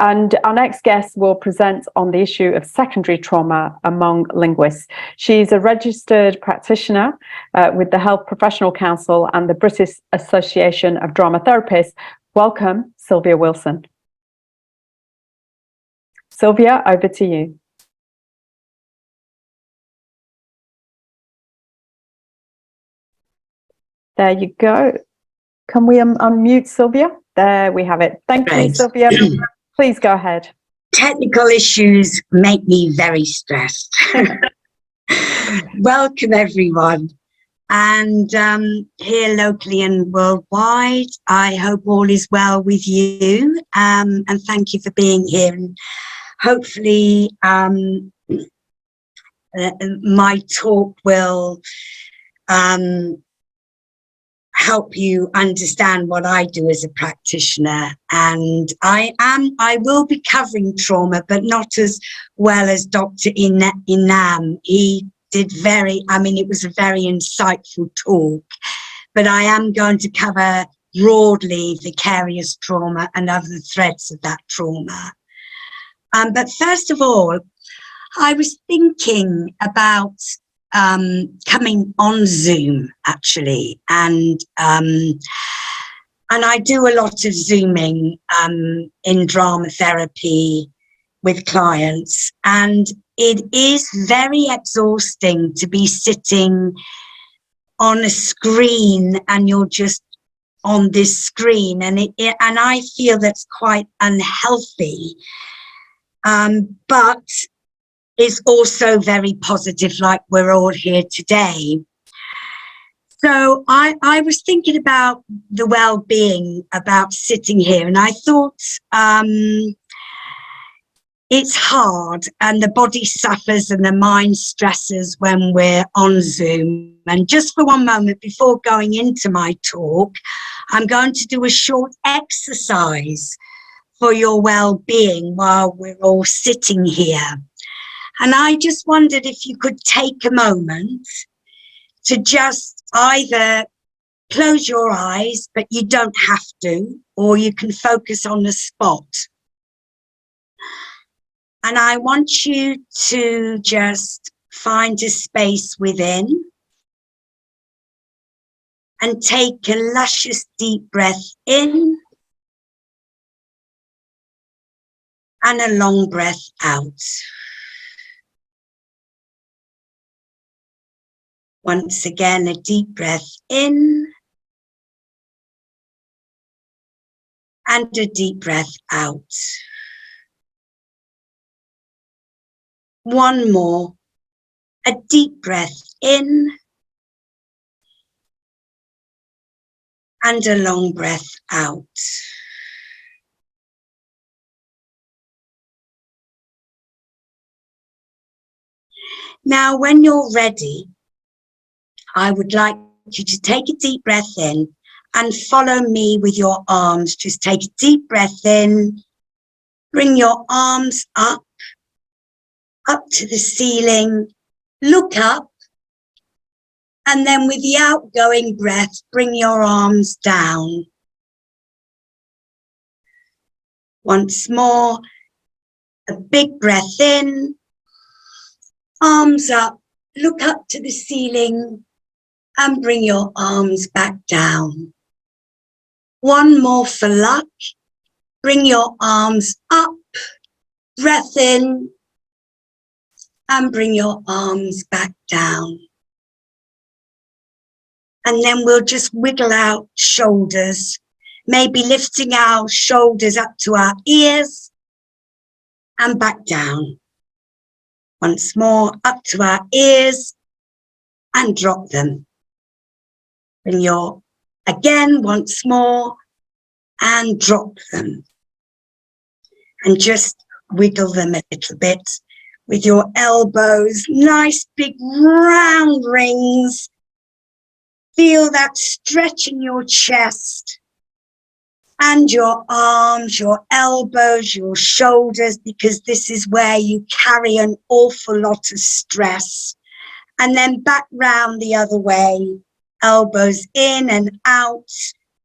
And our next guest will present on the issue of secondary trauma among linguists. She's a registered practitioner with the Health Professional Council and the British Association of Drama Therapists. Welcome, Sylvia Wilson. Sylvia, over to you. There you go. Can we unmute Sylvia? There we have it. Thank you, Sylvia. Please go ahead. Technical issues make me very stressed. Welcome, everyone. And here locally and worldwide, I hope all is well with you. And thank you for being here. And hopefully my talk will help you understand what I do as a practitioner. And I will be covering trauma, but not as well as Dr. Inam. He did it was a very insightful talk, but I am going to cover broadly vicarious trauma and other threads of that trauma. But first of all, I was thinking about coming on Zoom actually, and I do a lot of Zooming in drama therapy with clients, and it is very exhausting to be sitting on a screen and you're just on this screen, and and I feel that's quite unhealthy, but is also very positive, like we're all here today. So I was thinking about the well-being, about sitting here, and I thought it's hard and the body suffers and the mind stresses when we're on Zoom. And just for one moment before going into my talk, I'm going to do a short exercise for your well-being while we're all sitting here. And I just wondered if you could take a moment to just either close your eyes, but you don't have to, or you can focus on the spot. And I want you to just find a space within and take a luscious deep breath in and a long breath out. Once again, a deep breath in and a deep breath out. One more, a deep breath in and a long breath out. Now, when you're ready, I would like you to take a deep breath in and follow me with your arms. Just take a deep breath in, bring your arms up to the ceiling, look up, and then with the outgoing breath, bring your arms down. Once more, a big breath in, arms up, look up to the ceiling, and bring your arms back down. One more for luck. Bring your arms up, breath in, and bring your arms back down. And then we'll just wiggle out shoulders, maybe lifting our shoulders up to our ears and back down. Once more, up to our ears and drop them. Bring your, again, once more, and drop them. And just wiggle them a little bit with your elbows, nice big round rings. Feel that stretch in your chest and your arms, your elbows, your shoulders, because this is where you carry an awful lot of stress. And then back round the other way. Elbows in and out,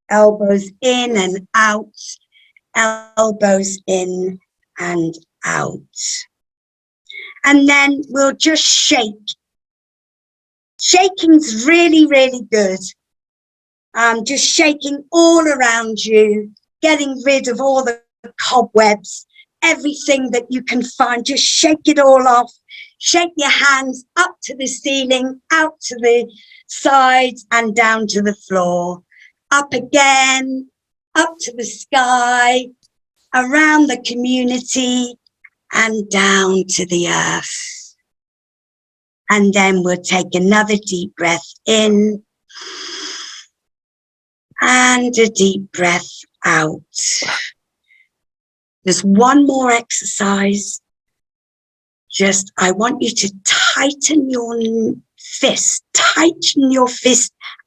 elbows in and out, elbows in and out. And then we'll just shake. Shaking's really, really good. Just shaking all around you, getting rid of all the cobwebs, everything that you can find, just shake it all off. Shake your hands up to the ceiling, out to the sides and down to the floor. Up again, up to the sky, around the community and down to the earth. And then we'll take another deep breath in and a deep breath out. There's one more exercise. I want you to tighten your fist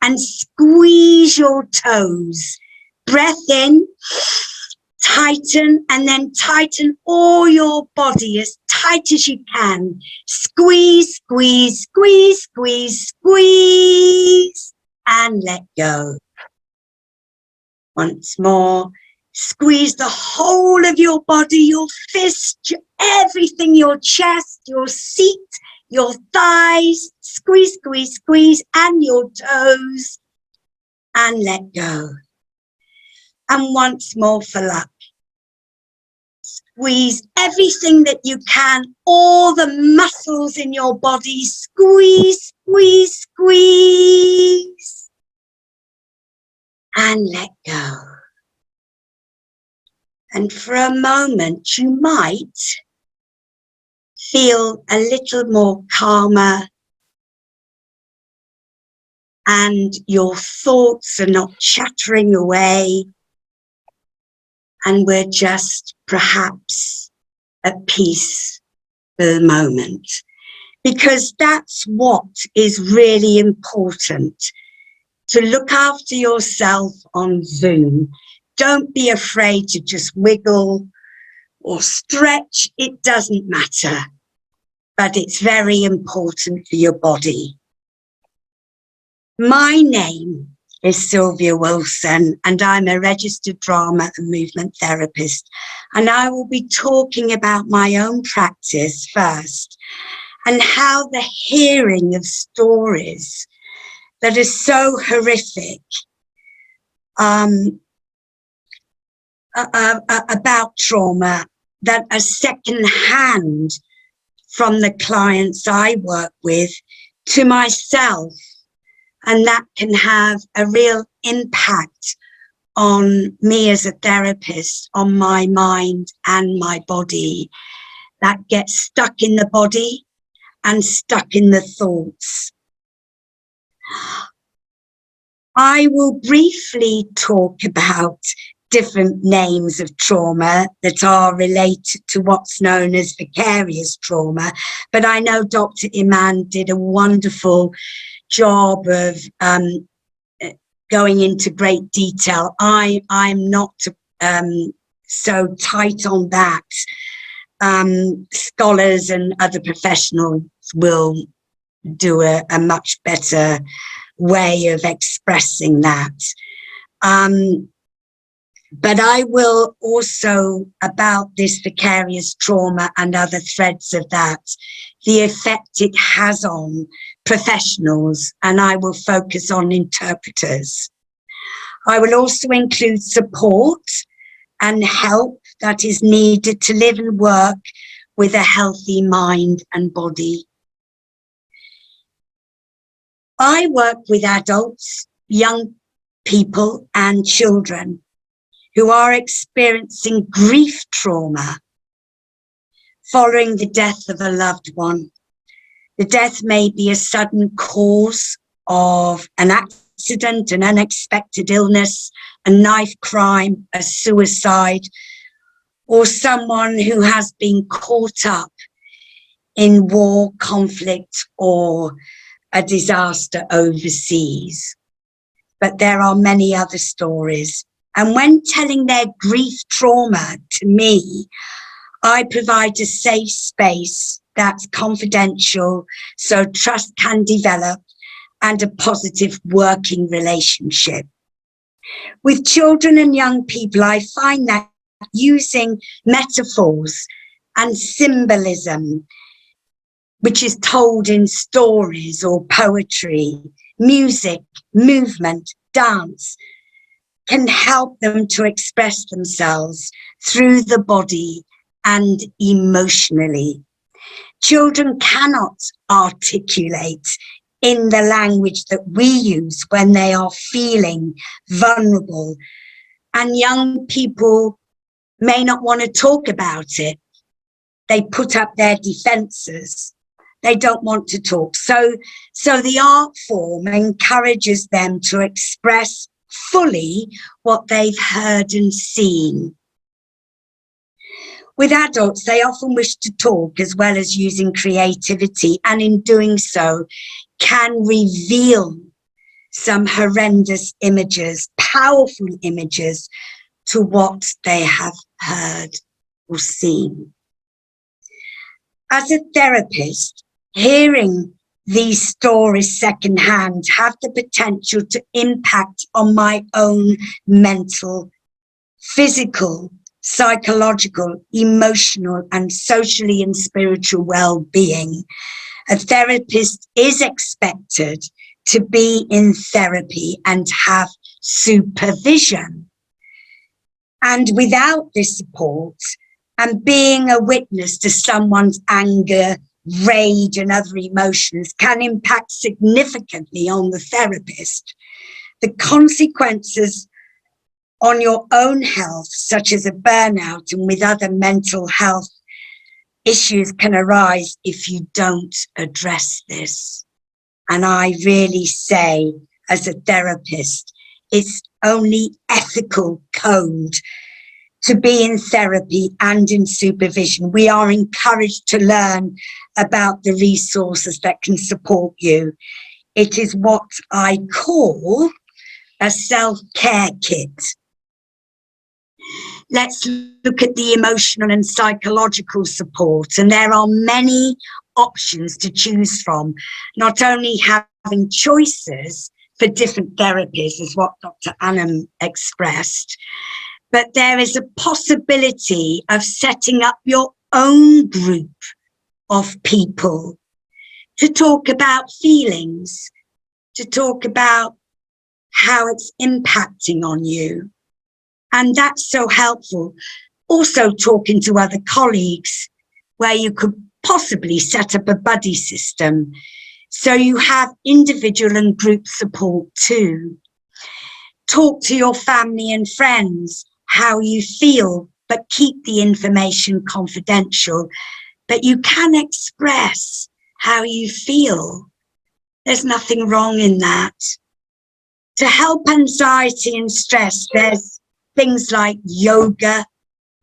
and squeeze your toes. Breath in, tighten, and then tighten all your body as tight as you can. Squeeze, squeeze, squeeze, squeeze, squeeze, and let go. Once more. Squeeze the whole of your body, your fist, everything, your chest, your seat, your thighs. Squeeze, squeeze, squeeze, and your toes. And let go. And once more for luck. Squeeze everything that you can, all the muscles in your body. Squeeze, squeeze, squeeze. And let go. And for a moment, you might feel a little more calmer and your thoughts are not chattering away and we're just perhaps at peace for the moment. Because that's what is really important, to look after yourself on Zoom. Don't be afraid to just wiggle or stretch. It doesn't matter, but it's very important for your body. My name is Sylvia Wilson, and I'm a registered drama and movement therapist. And I will be talking about my own practice first and how the hearing of stories that are so horrific about trauma that are second-hand from the clients I work with to myself, and that can have a real impact on me as a therapist, on my mind and my body, that gets stuck in the body and stuck in the thoughts. I will briefly talk about different names of trauma that are related to what's known as vicarious trauma. But I know Dr. Iman did a wonderful job of going into great detail. I'm not so tight on that. Scholars and other professionals will do a much better way of expressing that. But I will also, about this vicarious trauma and other threads of that, the effect it has on professionals, and I will focus on interpreters. I will also include support and help that is needed to live and work with a healthy mind and body. I work with adults, young people and children who are experiencing grief trauma following the death of a loved one. The death may be a sudden cause of an accident, an unexpected illness, a knife crime, a suicide, or someone who has been caught up in war, conflict, or a disaster overseas. But there are many other stories. And when telling their grief trauma to me, I provide a safe space that's confidential so trust can develop and a positive working relationship. With children and young people, I find that using metaphors and symbolism, which is told in stories or poetry, music, movement, dance, can help them to express themselves through the body and emotionally. Children cannot articulate in the language that we use when they are feeling vulnerable, and young people may not want to talk about it. They put up their defenses. They don't want to talk. So the art form encourages them to express fully what they've heard and seen. With adults, they often wish to talk as well as using creativity, and in doing so can reveal some horrendous images, powerful images, to what they have heard or seen. As a therapist, hearing these stories secondhand have the potential to impact on my own mental, physical, psychological, emotional, and socially and spiritual well-being. A therapist is expected to be in therapy and have supervision. And without this support, and being a witness to someone's anger, rage, and other emotions can impact significantly on the therapist. The consequences on your own health, such as a burnout and with other mental health issues, can arise if you don't address this. And I really say, as a therapist, it's only ethical code to be in therapy and in supervision. We are encouraged to learn about the resources that can support you. It is what I call a self-care kit. Let's look at the emotional and psychological support, and there are many options to choose from. Not only having choices for different therapies, is what Dr. Annam expressed, but there is a possibility of setting up your own group of people to talk about feelings, to talk about how it's impacting on you. And that's so helpful. Also talking to other colleagues, where you could possibly set up a buddy system, so you have individual and group support too. Talk to your family and friends how you feel, but keep the information confidential. But you can express how you feel. There's nothing wrong in that. To help anxiety and stress, there's things like yoga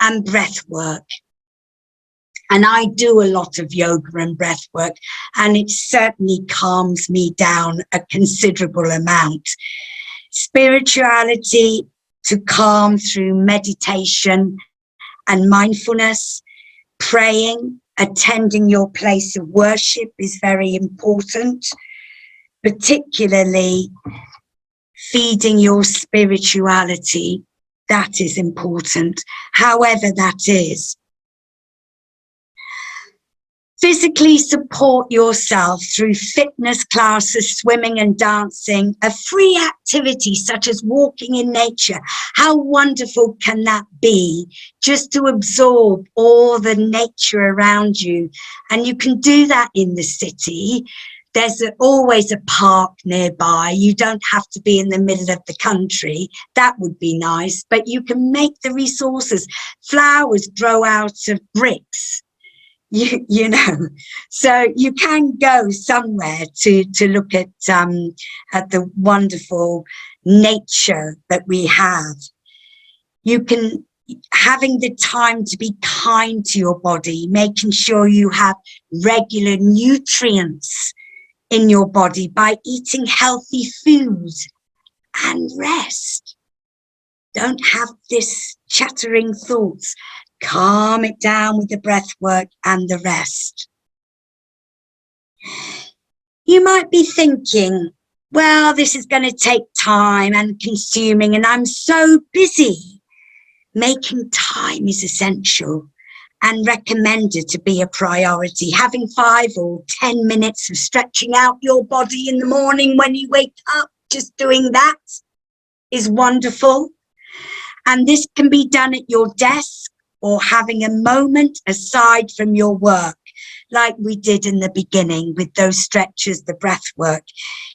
and breath work. And I do a lot of yoga and breath work, and it certainly calms me down a considerable amount. Spirituality, to calm through meditation and mindfulness, praying, attending your place of worship is very important, particularly feeding your spirituality. That is important, however that is. Physically support yourself through fitness classes, swimming and dancing, a free activity such as walking in nature. How wonderful can that be? Just to absorb all the nature around you. And you can do that in the city. There's always a park nearby. You don't have to be in the middle of the country. That would be nice, but you can make the resources. Flowers grow out of bricks. You know, so you can go somewhere to look at the wonderful nature that we have. You can, having the time to be kind to your body, making sure you have regular nutrients in your body by eating healthy food and rest. Don't have this chattering thoughts. Calm it down with the breath work and the rest. You might be thinking, well, this is going to take time and consuming, and I'm so busy. Making time is essential and recommended to be a priority. Having 5 or 10 minutes of stretching out your body in the morning when you wake up, just doing that is wonderful. And this can be done at your desk or having a moment aside from your work, like we did in the beginning with those stretches, the breath work.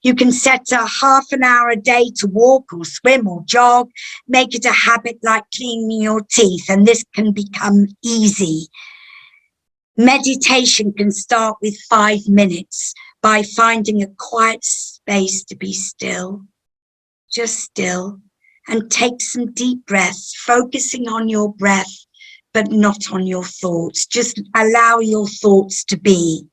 You can set a half an hour a day to walk or swim or jog, make it a habit like cleaning your teeth, and this can become easy. Meditation can start with 5 minutes by finding a quiet space to be still, just still, and take some deep breaths, focusing on your breath, but not on your thoughts. Just allow your thoughts to be.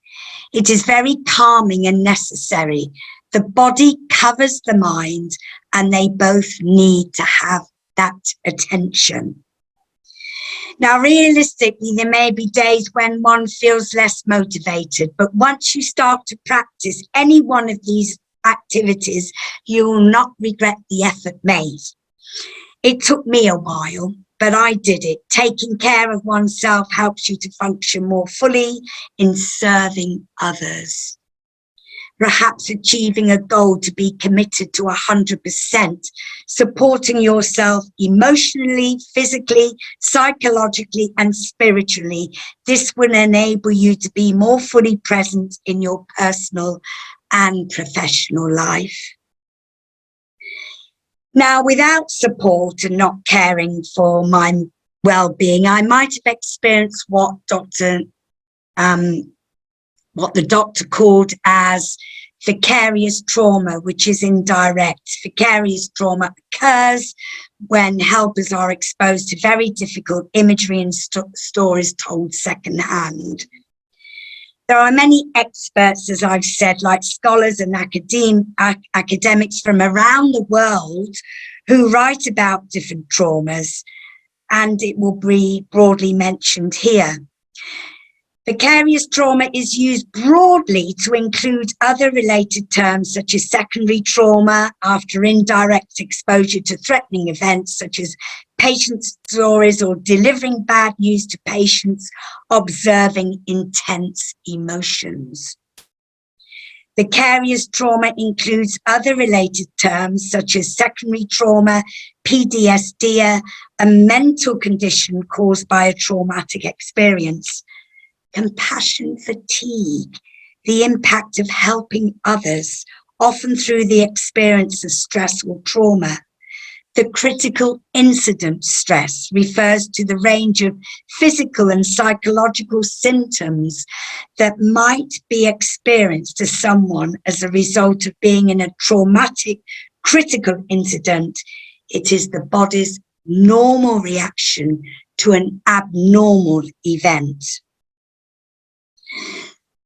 It is very calming and necessary. The body covers the mind, and they both need to have that attention. Now, realistically, there may be days when one feels less motivated, but once you start to practice any one of these activities, you will not regret the effort made. It took me a while, but I did it. Taking care of oneself helps you to function more fully in serving others. Perhaps achieving a goal to be committed to 100%, supporting yourself emotionally, physically, psychologically, and spiritually. This will enable you to be more fully present in your personal and professional life. Now, without support and not caring for my well-being, I might have experienced what the doctor called as vicarious trauma, which is indirect. Vicarious trauma occurs when helpers are exposed to very difficult imagery and stories told secondhand. There are many experts, as I've said, like scholars and academics from around the world who write about different traumas, and it will be broadly mentioned here. Vicarious trauma is used broadly to include other related terms such as secondary trauma after indirect exposure to threatening events such as patient stories or delivering bad news to patients observing intense emotions. Vicarious trauma includes other related terms such as secondary trauma, PTSD, a mental condition caused by a traumatic experience. Compassion fatigue, the impact of helping others, often through the experience of stress or trauma. The critical incident stress refers to the range of physical and psychological symptoms that might be experienced to someone as a result of being in a traumatic critical incident. It is the body's normal reaction to an abnormal event.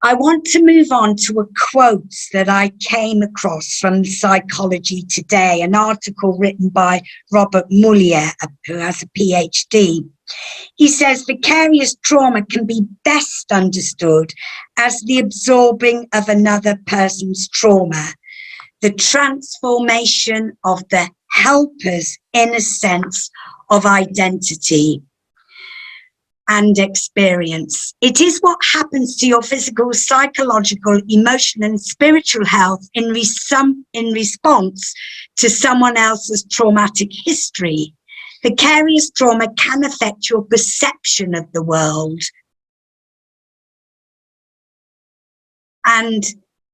I want to move on to a quote that I came across from Psychology Today, an article written by Robert Mullier, who has a PhD. He says, vicarious trauma can be best understood as the absorbing of another person's trauma, the transformation of the helper's inner sense of identity and experience. It is what happens to your physical, psychological, emotional, and spiritual health in response to someone else's traumatic history. Vicarious trauma can affect your perception of the world, and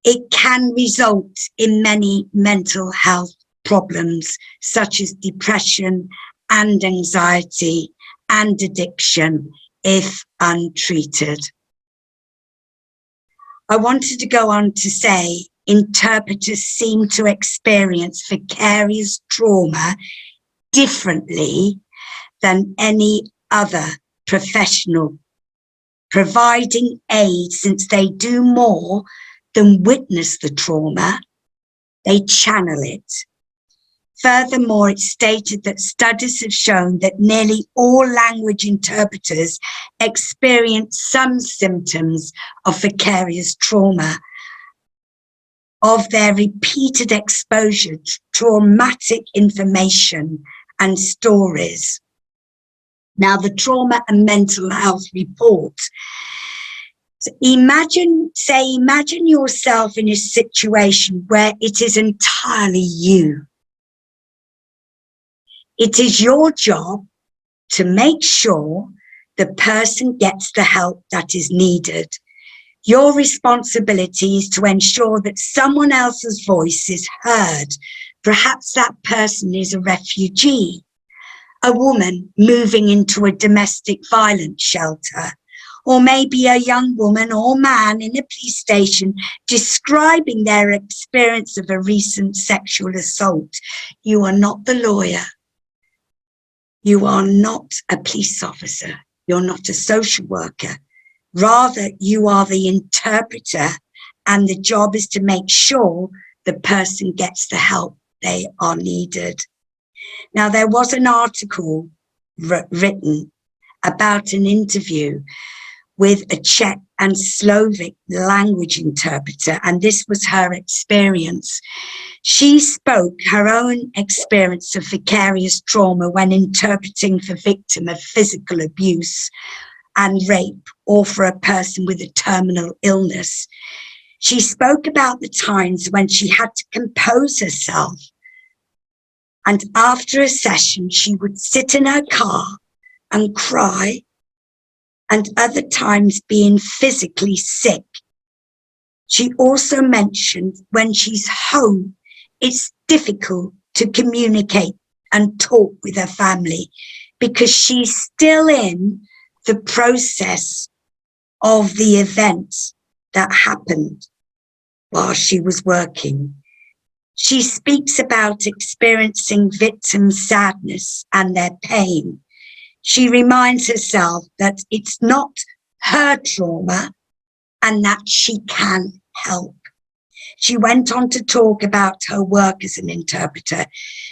it can result in many mental health problems such as depression and anxiety and addiction if untreated. I wanted to go on to say interpreters seem to experience vicarious trauma differently than any other professional, providing aid since they do more than witness the trauma, they channel it. Furthermore, it's stated that studies have shown that nearly all language interpreters experience some symptoms of vicarious trauma, of their repeated exposure to traumatic information and stories. Now, the Trauma and Mental Health Report. So imagine yourself in a situation where it is entirely you. It is your job to make sure the person gets the help that is needed. Your responsibility is to ensure that someone else's voice is heard. Perhaps that person is a refugee, a woman moving into a domestic violence shelter, or maybe a young woman or man in a police station describing their experience of a recent sexual assault. You are not the lawyer. You are not a police officer. You're not a social worker. Rather, you are the interpreter, and the job is to make sure the person gets the help they are needed. Now, there was an article written about an interview with a Czech and Slovak language interpreter, and this was her experience. She spoke her own experience of vicarious trauma when interpreting for victim of physical abuse and rape, or for a person with a terminal illness. She spoke about the times when she had to compose herself, and after a session she would sit in her car and cry, and other times being physically sick. She also mentioned when she's home, it's difficult to communicate and talk with her family because she's still in the process of the events that happened while she was working. She speaks about experiencing victims' sadness and their pain. She reminds herself that it's not her trauma and that she can help. She went on to talk about her work as an interpreter.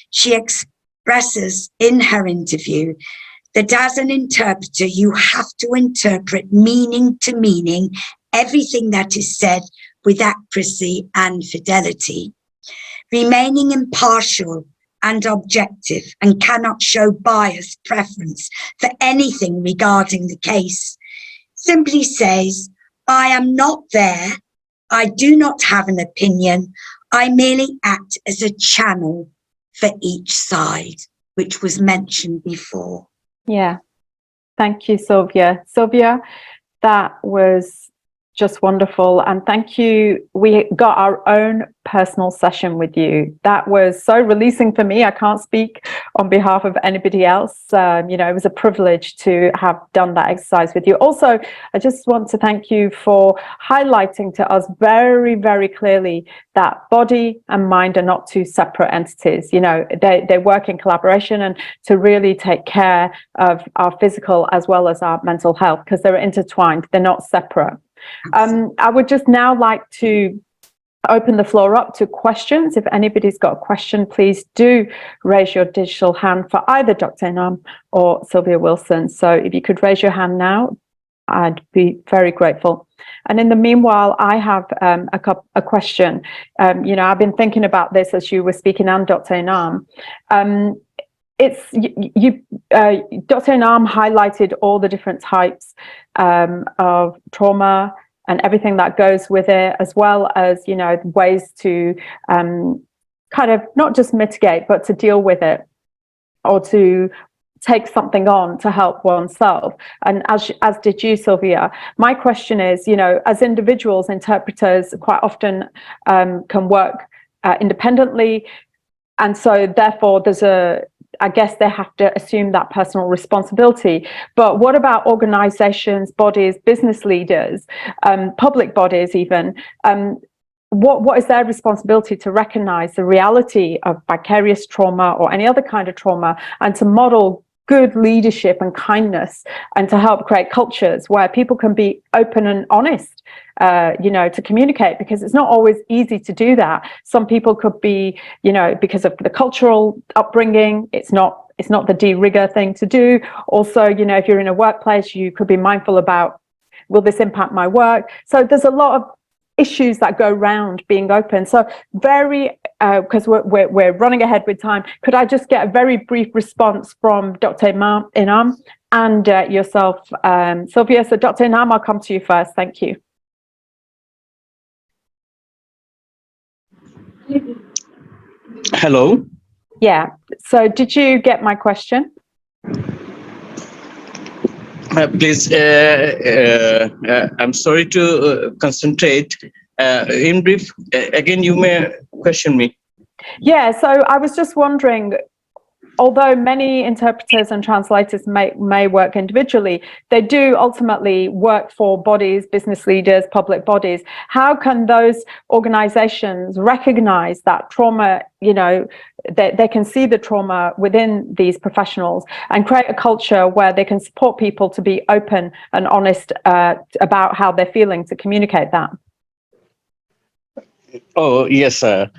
She expresses in her interview that as an interpreter, you have to interpret meaning to meaning everything that is said with accuracy and fidelity, remaining impartial and objective, and cannot show bias, preference for anything regarding the case. Simply says, I am not there. I do not have an opinion. I merely act as a channel for each side, which was mentioned before. Yeah. Thank you, Sylvia. Sylvia, that was just wonderful. And thank you. We got our own personal session with you. That was so releasing for me. I can't speak on behalf of anybody else. It was a privilege to have done that exercise with you. Also, I just want to thank you for highlighting to us very, very clearly that body and mind are not two separate entities. They work in collaboration, and to really take care of our physical as well as our mental health, because they're intertwined. They're not separate. I would just now like to open the floor up to questions. If anybody's got a question, please do raise your digital hand for either Dr. Inam or Sylvia Wilson. So if you could raise your hand now, I'd be very grateful. And in the meanwhile, I have a question. I've been thinking about this as you were speaking, and Dr. Inam. Dr. Inam highlighted all the different types of trauma and everything that goes with it, as well as ways to kind of not just mitigate, but to deal with it, or to take something on to help oneself. And as did you, Sylvia. My question is, as individuals, interpreters quite often can work independently, and so therefore I guess they have to assume that personal responsibility. But what about organizations, bodies, business leaders, public bodies even? What is their responsibility to recognize the reality of vicarious trauma or any other kind of trauma, and to model good leadership and kindness, and to help create cultures where people can be open and honest, to communicate, because it's not always easy to do that. Some people could be, because of the cultural upbringing, it's not the de rigueur thing to do. Also, if you're in a workplace, you could be mindful about, will this impact my work? So there's a lot of issues that go round being open. So because we're running ahead with time, could I just get a very brief response from Dr. Inam and yourself, Sylvia. So Dr. Inam, I'll come to you first. Thank you. Hello. Yeah. So did you get my question? Please, I'm sorry to concentrate. In brief, again, you may question me. Yeah, so I was just wondering, although many interpreters and translators may work individually, they do ultimately work for bodies, business leaders, public bodies. How can those organizations recognize that trauma, they can see the trauma within these professionals and create a culture where they can support people to be open and honest about how they're feeling, to communicate that? Oh, yes, sir.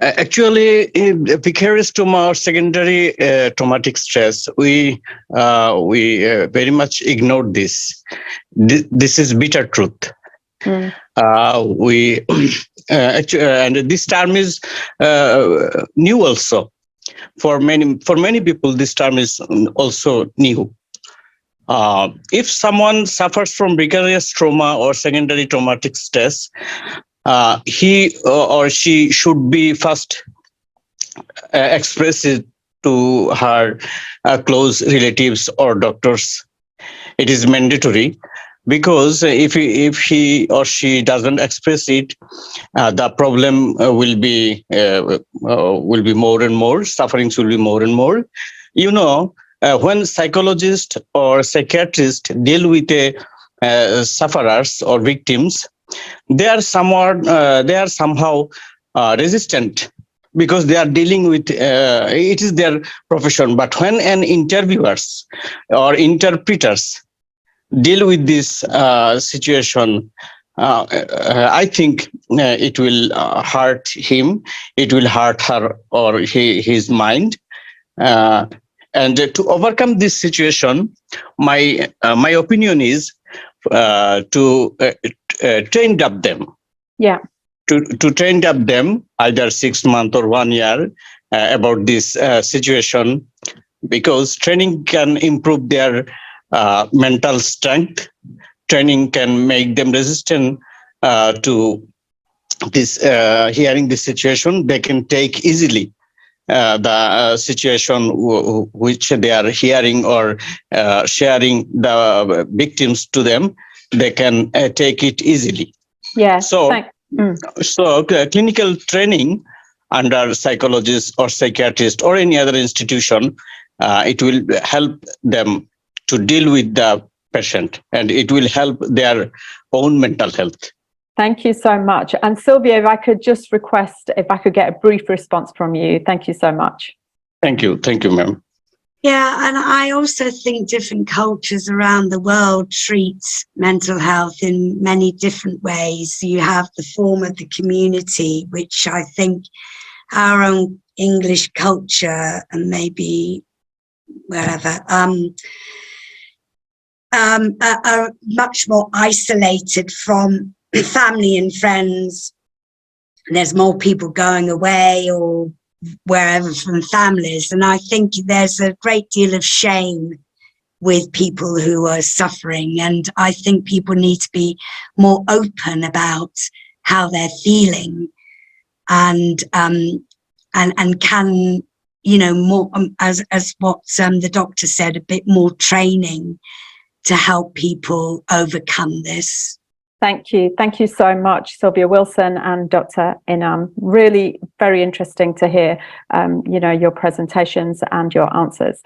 Actually, vicarious trauma or secondary traumatic stress, we very much ignored this. This is bitter truth. And this term is new also. For many people, this term is also new. If someone suffers from vicarious trauma or secondary traumatic stress, he or she should be first express it to her close relatives or doctors. It is mandatory, because if he or she doesn't express it, the problem will be more and more. Sufferings will be more and more. When psychologists or psychiatrists deal with sufferers or victims, they are somehow resistant, because they are dealing with it is their profession. But when an interviewers or interpreters deal with this situation, I think it will hurt him, it will hurt her or his mind. And to overcome this situation, my opinion is to train up them. Yeah. To train up them either 6 months or 1 year about this situation, because training can improve their mental strength. Training can make them resistant to this hearing this situation. They can take easily the situation which they are hearing or sharing the victims to them. They can take it easily. Yeah. So clinical training under psychologists or psychiatrists or any other institution, it will help them to deal with the patient, and it will help their own mental health. Thank you so much. And Sylvia, if I could just request if I could get a brief response from you. Thank you so much. Thank you, ma'am. Yeah, and I also think different cultures around the world treat mental health in many different ways. You have the form of the community, which I think our own English culture and maybe wherever are much more isolated from family and friends. There's more people going away or wherever from families, and I think there's a great deal of shame with people who are suffering, and I think people need to be more open about how they're feeling, and can, more as what the doctor said, a bit more training to help people overcome this. Thank you. Thank you so much, Sylvia Wilson and Dr. Inam. Really very interesting to hear, your presentations and your answers.